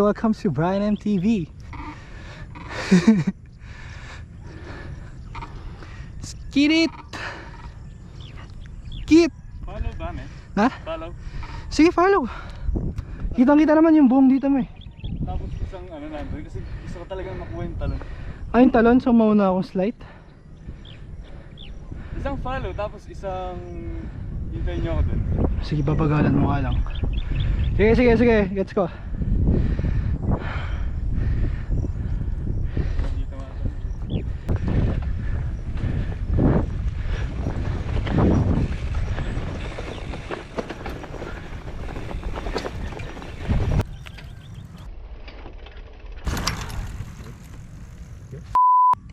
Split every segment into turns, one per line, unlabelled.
welcome to Brian MTV. Skit it! Skit!
Follow ba, men?
Ha?
Follow.
Sige, follow. Kitang-kita naman yung buong dito mo eh.
Tapos isang ano nandun, kasi gusto ko talagang makuha yung talon.
Ayun talon, so mauna akong slide.
Isang follow, tapos isang hintayin nyo ako dun.
Sige, babagalan mo nga lang. Sige, gets ko.
Dito nga.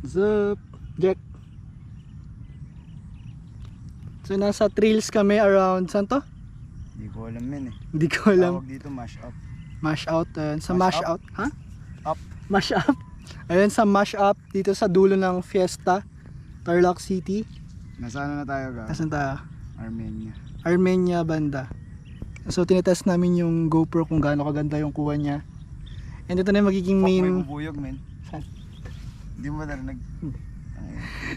What's up, Jack? So nasa trails kami around, saan to?
Hindi ko alam yan eh.
Hindi ko alam.
Tawag dito mash up.
Mash out, sa
Mash
mash out,
up?
ha?
Up.
Mash up. Ayun sa mash up dito sa dulo ng Fiesta, Tarlac City.
Nasaan na tayo ga?
Nasaan tayo?
Armenia.
Armenia banda. So tinetest namin yung GoPro kung gaano kaganda yung kuha niya. And ito na yung magiging
Fuck, may
main.
bubuyog men.
Saan?
Hindi mo narinig.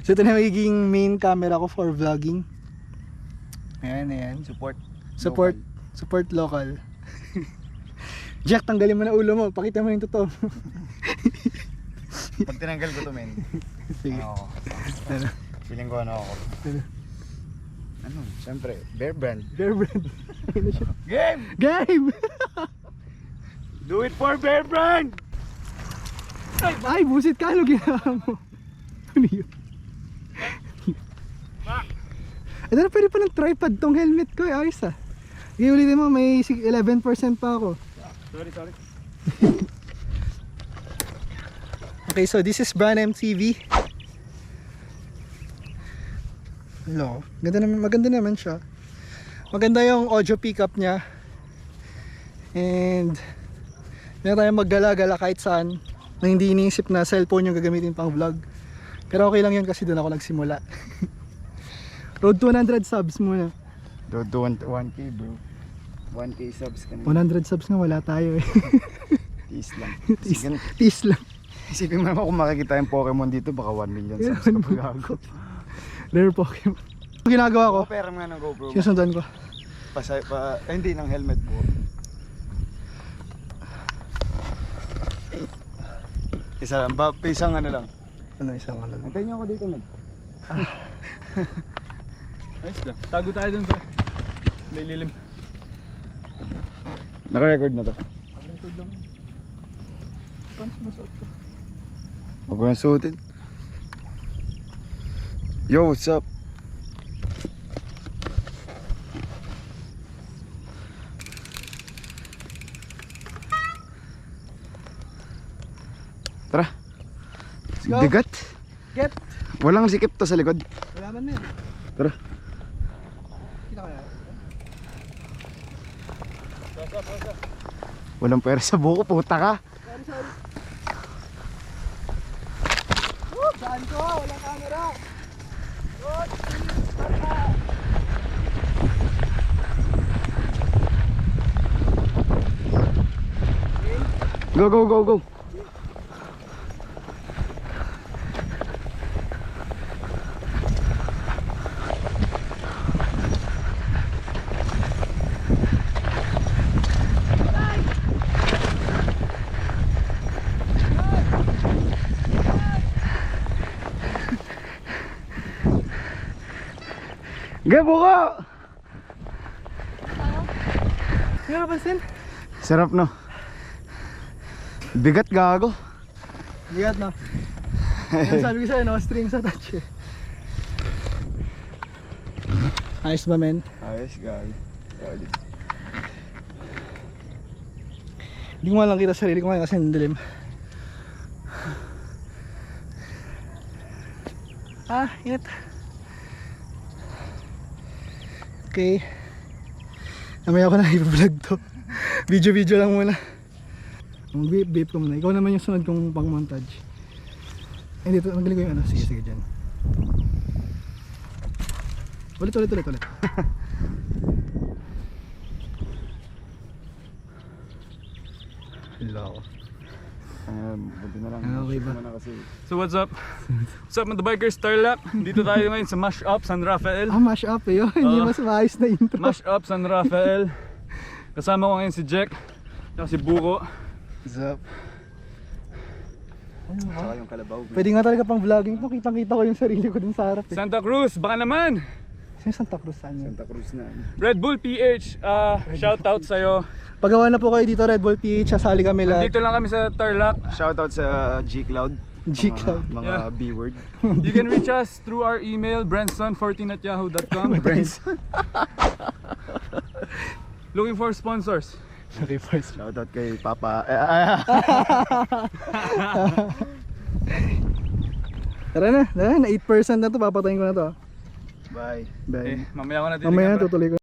So ito na yung magiging main camera ko for vlogging. Ayan.
Support.
Support local. Jack, tanggalin mo na ulo mo. Pakita mo yung totoo.
Pag tinanggal ko to men.
Sige.
Ano ako?
Ano?
Feeling ko ano ako.
Ano?
Ano? Siyempre, Bear Brand.
Bear Brand. Ayun na siya.
Game!
Game!
Do it for Bear Brand!
Ay, busit ka. Ano ginawa mo? Ano yun? Ito na, pwede pa ng tripod tong helmet ko. Ayos ah. Okay, ulitin mo, may 11% pa ako.
Sorry.
Okay, so this is Brian MTV. Hello. Maganda naman siya. Maganda yung audio pickup niya. And meron tayong maggala-gala kahit saan na hindi iniisip na cellphone yung gagamitin pang vlog. Pero okay lang yun kasi doon ako nagsimula. Road to 100 subs muna.
Do 1K bro. 1K subs ka na.
100 subs nga wala tayo eh.
Tease lang.
Tease lang.
Isipin mo naman kung makikita yung Pokemon dito, baka 1 million subs ka pag-ako.
Rare Pokemon. Ang ginagawa ko,
Pera nga ng GoPro mo.
sinusundan ko.
Hindi ng helmet po. Isa lang, isang ano lang.
Ano isang ano lang.
Antayin niyo ako dito man.
Ayos lang. Tago tayo dun sa may lilim.
Naka-record na to.
Record lang. Pants masuot ko.
Huwag ko na suotin. Yo, what's up? Tara.
Let's go.
Bigat.
Get!
Walang sikip to sa likod.
Wala man na yun.
Tara.
Kita kaya?
Walang pera sa buko, puta ka.
Sorry. Saan ko? Walang camera. Good. Basta.
Go. Gabo ko!
Hindi ka napansin?
Sarap no. Bigat gago.
Bigat na. Yung sabi ko sa'yo, no strings attached eh. Ayos ba men?
Ayos gago.
Hindi ko lang kita sarili ko ngayon kasi nandilim. Init. Okay. Namaya ko na i-vlog to. Video lang muna. Beep ko muna. Ikaw naman yung sunod kong pang montage. Dito, magaling ko yung ano. Sige dyan. Ulit. Loko.
Buti na lang.
Okay ba?
Shoot mo na kasi.
So what's up? What's up mga bikers, Tarlac? Dito tayo ngayon sa Mash Up San Rafael.
Mash up eh yun. Hindi
Oo.
mas maayos na intro.
Mash Up San Rafael. Kasama ko ngayon si Jack. At si Buko.
What's up? Tsaka yung kalabaw.
Pwede nga talaga pang vlogging to. Kitang-kita ko yung sarili ko dun sa harap eh.
Santa Cruz, baka naman!
Sino Santa Cruz saan yun?
Santa Cruz na.
Red Bull PH, shout out sa'yo.
Pagawa na po kayo dito Red Bull PH. Sasali kami lahat.
Dito lang kami sa Tarlac.
Shoutout sa G-Cloud.
G-Cloud.
Mga
Yeah.
B-word.
You can reach us through our email, branson14@yahoo.com. Looking for sponsors.
Okay, first.
Shoutout kay Papa.
Tara na, 8% na to. Papatayin ko na to.
Bye.
Bye.
Mamaya ko na
Mamaya tutuloy ko.